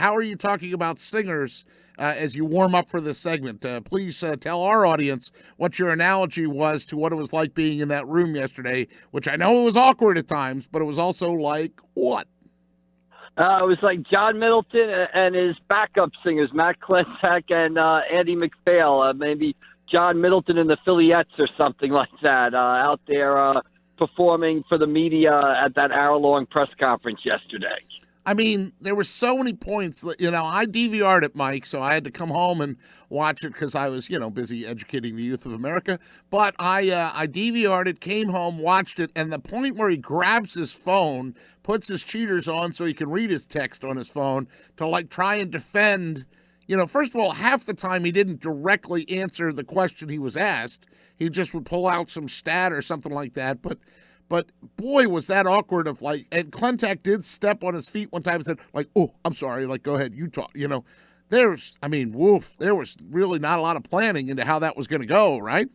how are you talking about singers as you warm up for this segment? Please tell our audience what your analogy was to what it was like being in that room yesterday, which I know it was awkward at times, but it was also like what? It was like John Middleton and his backup singers, Matt Klentak and Andy McPhail, maybe John Middleton and the Philliettes or something like that, out there performing for the media at that hour-long press conference yesterday. I mean, there were so many points that, I DVR'd it, Mike, so I had to come home and watch it because I was, busy educating the youth of America. But I DVR'd it, came home, watched it, and the point where he grabs his phone, puts his cheaters on so he can read his text on his phone to, try and defend. First of all, half the time he didn't directly answer the question he was asked. He just would pull out some stat or something like that. But boy, was that awkward and Klentak did step on his feet one time and said, oh, I'm sorry, go ahead, you talk. There was really not a lot of planning into how that was going to go, right?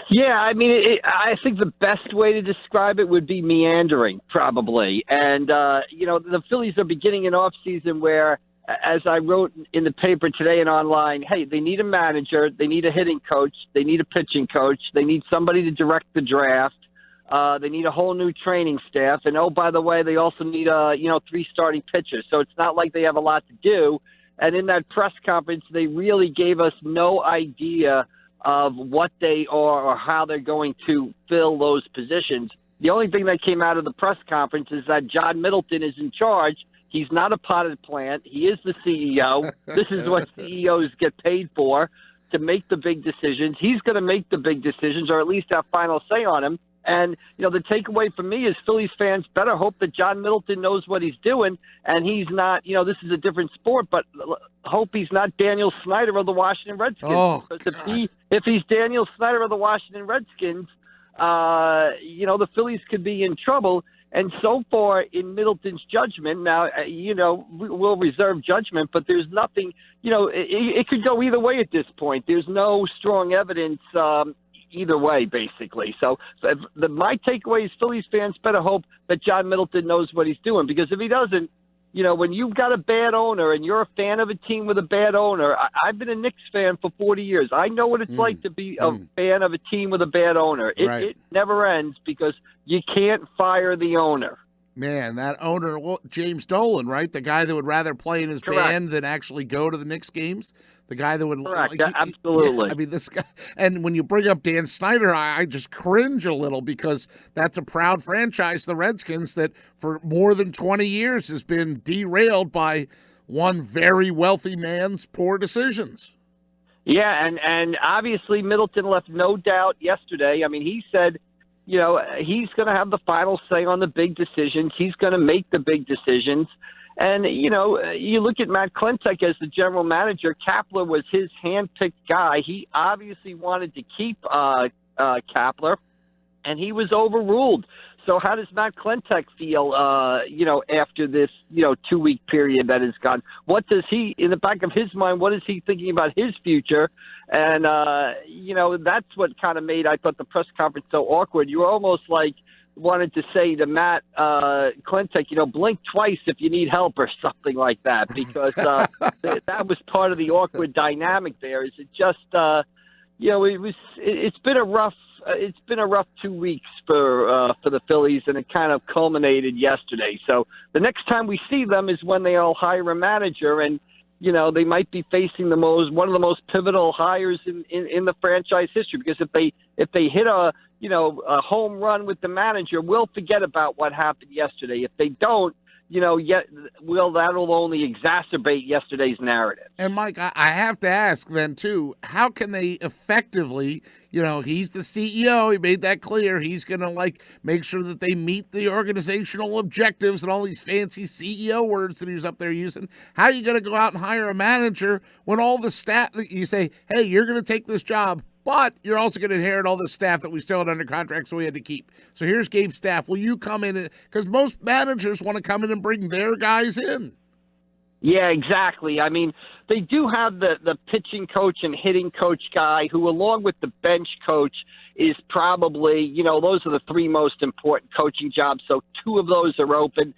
Yeah, I think the best way to describe it would be meandering, probably. And, the Phillies are beginning an offseason where, as I wrote in the paper today and online, hey, they need a manager, they need a hitting coach, they need a pitching coach, they need somebody to direct the draft. They need a whole new training staff. And, oh, by the way, they also need, 3 starting pitchers. So it's not like they have a lot to do. And in that press conference, they really gave us no idea of what they are or how they're going to fill those positions. The only thing that came out of the press conference is that John Middleton is in charge. He's not a potted plant. He is the CEO. This is what CEOs get paid for, to make the big decisions. He's going to make the big decisions, or at least have final say on them. And, the takeaway for me is Phillies fans better hope that John Middleton knows what he's doing, and he's not, this is a different sport, but hope he's not Daniel Snyder of the Washington Redskins. Oh, because if he's Daniel Snyder of the Washington Redskins, the Phillies could be in trouble. And so far, in Middleton's judgment, now, we'll reserve judgment, but there's nothing, it could go either way at this point. There's no strong evidence either way, basically. So my takeaway is Phillies fans better hope that John Middleton knows what he's doing, because if he doesn't, when you've got a bad owner and you're a fan of a team with a bad owner, I've been a Knicks fan for 40 years. I know what it's like to be a fan of a team with a bad owner. It never ends, because you can't fire the owner. Man, that owner, James Dolan, right? The guy that would rather play in his band than actually go to the Knicks games. The guy that would... Correct, absolutely. Yeah, this guy... And when you bring up Dan Snyder, I just cringe a little, because that's a proud franchise, the Redskins, that for more than 20 years has been derailed by one very wealthy man's poor decisions. Yeah, and obviously Middleton left no doubt yesterday. He said, he's going to have the final say on the big decisions. He's going to make the big decisions. And, you look at Matt Klentak as the general manager. Kapler was his hand-picked guy. He obviously wanted to keep Kapler, and he was overruled. So how does Matt Klentak feel, after this, 2-week period that has gone? What does he, in the back of his mind, what is he thinking about his future? And, that's what kind of made, I thought, the press conference so awkward. You were almost wanted to say to Matt Klentak, blink twice if you need help or something like that, because that was part of the awkward dynamic there. Is it just, it's been a rough 2 weeks for the Phillies, and it kind of culminated yesterday. So the next time we see them is when they'll hire a manager, and they might be facing one of the most pivotal hires in the franchise history. Because if they hit a home run with the manager, we'll forget about what happened yesterday. If they don't, that'll only exacerbate yesterday's narrative. And Mike, I have to ask then too, how can they effectively, he's the CEO, he made that clear, he's going to make sure that they meet the organizational objectives and all these fancy CEO words that he was up there using. How are you going to go out and hire a manager when all the staff that you say, hey, you're going to take this job, but you're also going to inherit all the staff that we still had under contract, so we had to keep. So here's Gabe's staff. Will you come in? Because most managers want to come in and bring their guys in. Yeah, exactly. They do have the pitching coach and hitting coach guy who, along with the bench coach, is probably, those are the 3 most important coaching jobs. So 2 of those are open.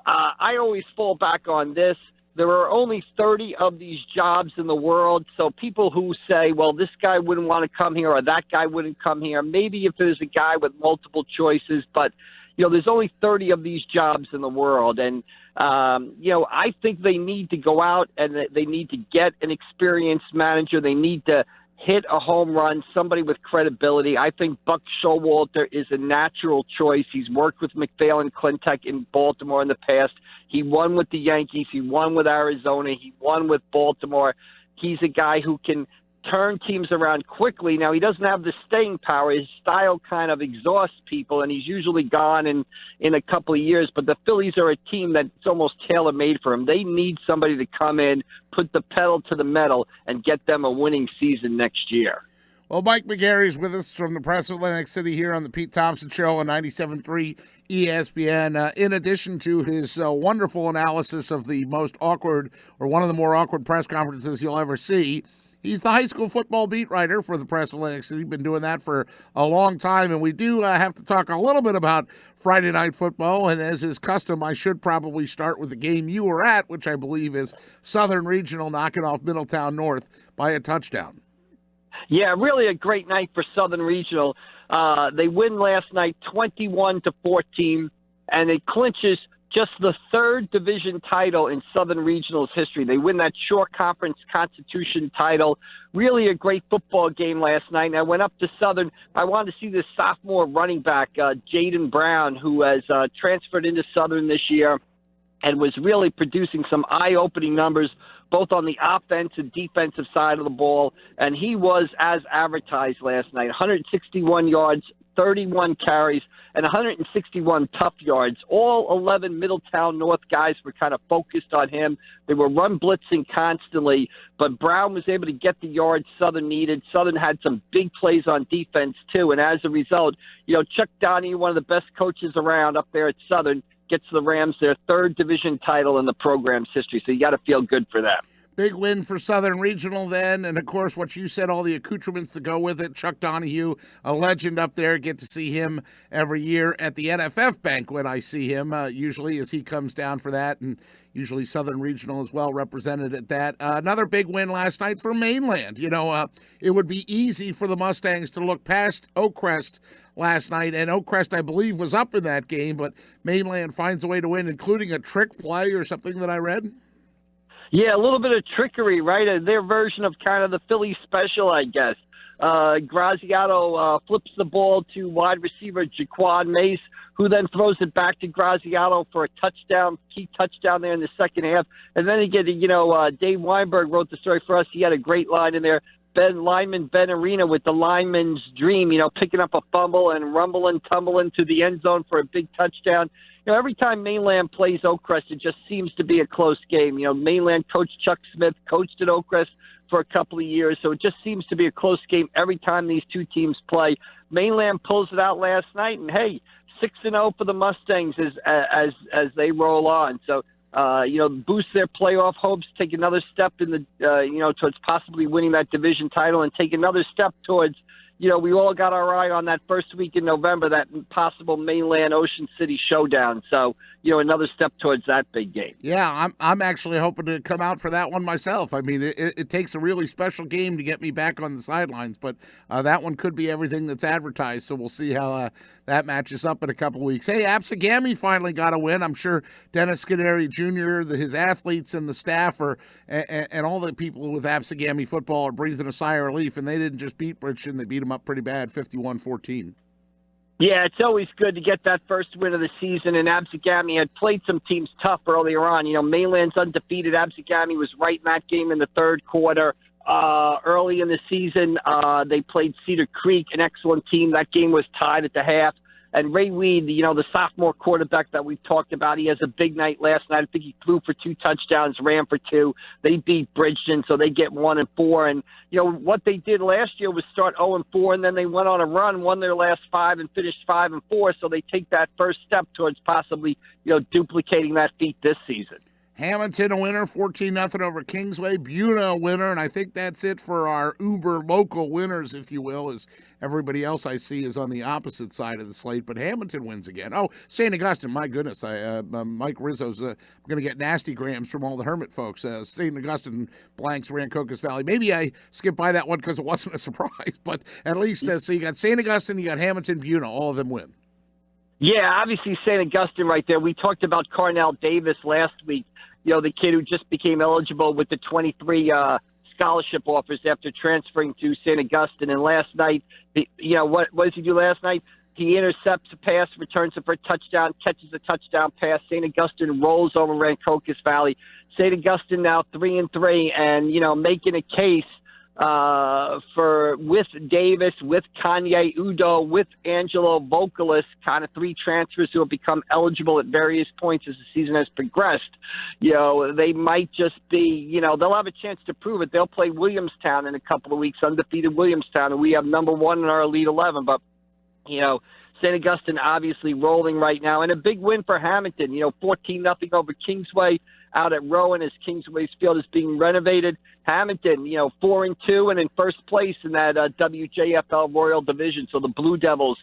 I always fall back on this. there are only 30 of these jobs in the world. So people who say, well, this guy wouldn't want to come here or that guy wouldn't come here, maybe if there's a guy with multiple choices, but there's only 30 of these jobs in the world. And, I think they need to go out and they need to get an experienced manager. They need to hit a home run, somebody with credibility. I think Buck Showalter is a natural choice. He's worked with McPhail and Clinton in Baltimore in the past. He won with the Yankees. He won with Arizona. He won with Baltimore. He's a guy who can turn teams around quickly. Now, he doesn't have the staying power. His style kind of exhausts people, and he's usually gone in a couple of years. But the Phillies are a team that's almost tailor-made for him. They need somebody to come in, put the pedal to the metal, and get them a winning season next year. Well, Mike McGarry's with us from the Press of Atlantic City here on the Pete Thompson Show on 97.3 ESPN. In addition to his wonderful analysis of the most awkward or one of the more awkward press conferences you'll ever see, he's the high school football beat writer for the Press of Atlantic City. Been doing that for a long time, and we do have to talk a little bit about Friday Night Football. And as is custom, I should probably start with the game you were at, which I believe is Southern Regional knocking off Middletown North by a touchdown. Yeah, really a great night for Southern Regional. They win last night 21-14, and it clinches just the third division title in Southern Regional's history. They win that Shore Conference Constitution title. Really a great football game last night. And I went up to Southern. I wanted to see this sophomore running back, Jaden Brown, who has transferred into Southern this year and was really producing some eye-opening numbers both on the offense and defensive side of the ball. And he was as advertised last night, 161 yards, 31 carries, and 161 tough yards. All 11 Middletown North guys were kind of focused on him. They were run blitzing constantly, but Brown was able to get the yards Southern needed. Southern had some big plays on defense, too, and as a result, Chuck Donahue, one of the best coaches around up there at Southern, gets the Rams their third division title in the program's history, so you got to feel good for them. Big win for Southern Regional then, and of course what you said, all the accoutrements that go with it. Chuck Donahue, a legend up there. Get to see him every year at the NFF banquet. I see him usually as he comes down for that, and usually Southern Regional is well represented at that. Another big win last night for Mainland. It would be easy for the Mustangs to look past Oakcrest last night, and Oakcrest, I believe, was up in that game, but Mainland finds a way to win, including a trick play or something that I read. Yeah, a little bit of trickery, right? Their version of kind of the Philly special, I guess. Graziato flips the ball to wide receiver Jaquan Mace, who then throws it back to Graziato for a touchdown, key touchdown there in the second half. And then Dave Weinberg wrote the story for us. He had a great line in there. Lineman Ben Arena with the lineman's dream, picking up a fumble and rumbling, tumbling to the end zone for a big touchdown. Every time Mainland plays Oakcrest, it just seems to be a close game. Mainland coach Chuck Smith coached at Oakcrest for a couple of years, so it just seems to be a close game every time these two teams play. Mainland pulls it out last night, and hey, 6-0 for the Mustangs as they roll on. So, boost their playoff hopes, take another step in the, towards possibly winning that division title, and take another step towards, we all got our eye on that first week in November, that possible Mainland Ocean City showdown. So, another step towards that big game. Yeah, I'm actually hoping to come out for that one myself. I mean, it takes a really special game to get me back on the sidelines, but that one could be everything that's advertised, so we'll see how that matches up in a couple weeks. Hey, Absegami finally got a win. I'm sure Dennis Scuderi Jr., his athletes and the staff and all the people with Absegami football are breathing a sigh of relief, and they didn't just beat Bridgeton, they beat them up pretty bad, 51-14. Yeah, it's always good to get that first win of the season, and Absegami had played some teams tough earlier on. Mainland's undefeated. Absegami was right in that game in the third quarter. Early in the season, they played Cedar Creek, an excellent team. That game was tied at the half. And Ray Weed, the sophomore quarterback that we've talked about, he has a big night last night. I think he threw for 2 touchdowns, ran for 2. They beat Bridgeton, so they get 1-4. And, what they did last year was start 0-4, and then they went on a run, won their last 5, and finished 5-4. So they take that first step towards possibly, duplicating that feat this season. Hamilton a winner, 14-0 over Kingsway. Buna a winner, and I think that's it for our uber local winners, if you will, as everybody else I see is on the opposite side of the slate. But Hamilton wins again. Oh, St. Augustine, my goodness. Mike Rizzo's going to get nasty grams from all the Hermit folks. St. Augustine blanks Rancocas Valley. Maybe I skipped by that one because it wasn't a surprise, but at least, so you got St. Augustine, you got Hamilton, Buna, all of them win. Yeah, obviously St. Augustine right there. We talked about Carnell Davis last week. You know, the kid who just became eligible with the 23 scholarship offers after transferring to St. Augustine. And last night, what did he do last night? He intercepts a pass, returns it for a touchdown, catches a touchdown pass. St. Augustine rolls over Rancocas Valley. St. Augustine now 3-3, and making a case with Davis, with Kanye Udo, with Angelo Vocalis, kind of three transfers who have become eligible at various points as the season has progressed. They might just be, they'll have a chance to prove it. They'll play Williamstown in a couple of weeks, undefeated Williamstown, and we have number one in our Elite 11. But, St. Augustine obviously rolling right now, and a big win for Hamilton, 14-0 over Kingsway out at Rowan as Kingsway's field is being renovated. Hamilton, 4-2 and in first place in that WJFL Royal Division. So the Blue Devils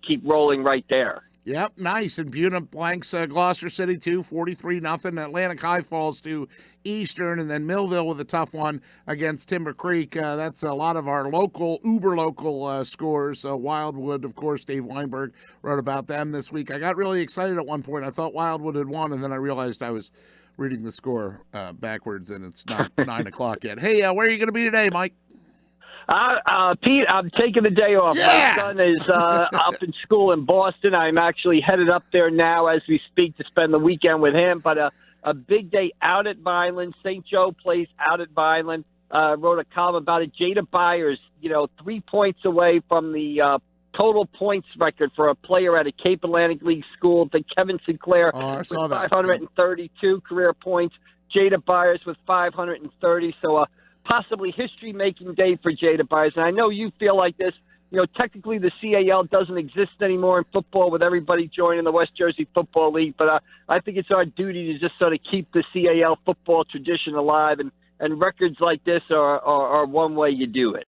keep rolling right there. Yep, nice. And Buna blanks Gloucester City, too, 43-0. Atlantic High falls to Eastern, and then Millville with a tough one against Timber Creek. That's a lot of our uber local scores. Wildwood, of course, Dave Weinberg wrote about them this week. I got really excited at one point. I thought Wildwood had won, and then I realized I was reading the score backwards, and it's not 9 o'clock yet. Hey, where are you going to be today, Mike? Pete, I'm taking the day off. Yeah! My son is up in school in Boston. I'm actually headed up there now as we speak to spend the weekend with him. But a big day out at Vineland. St. Joe plays out at Vineland. Wrote a column about it. Jada Byers, 3 points away from the total points record for a player at a Cape Atlantic League school. I think Kevin Sinclair I saw with that. 532 career points. Jada Byers with 530. So possibly history-making day for Jada Byers. And I know you feel like this. Technically the CAL doesn't exist anymore in football with everybody joining the West Jersey Football League, but I think it's our duty to just sort of keep the CAL football tradition alive, and records like this are one way you do it.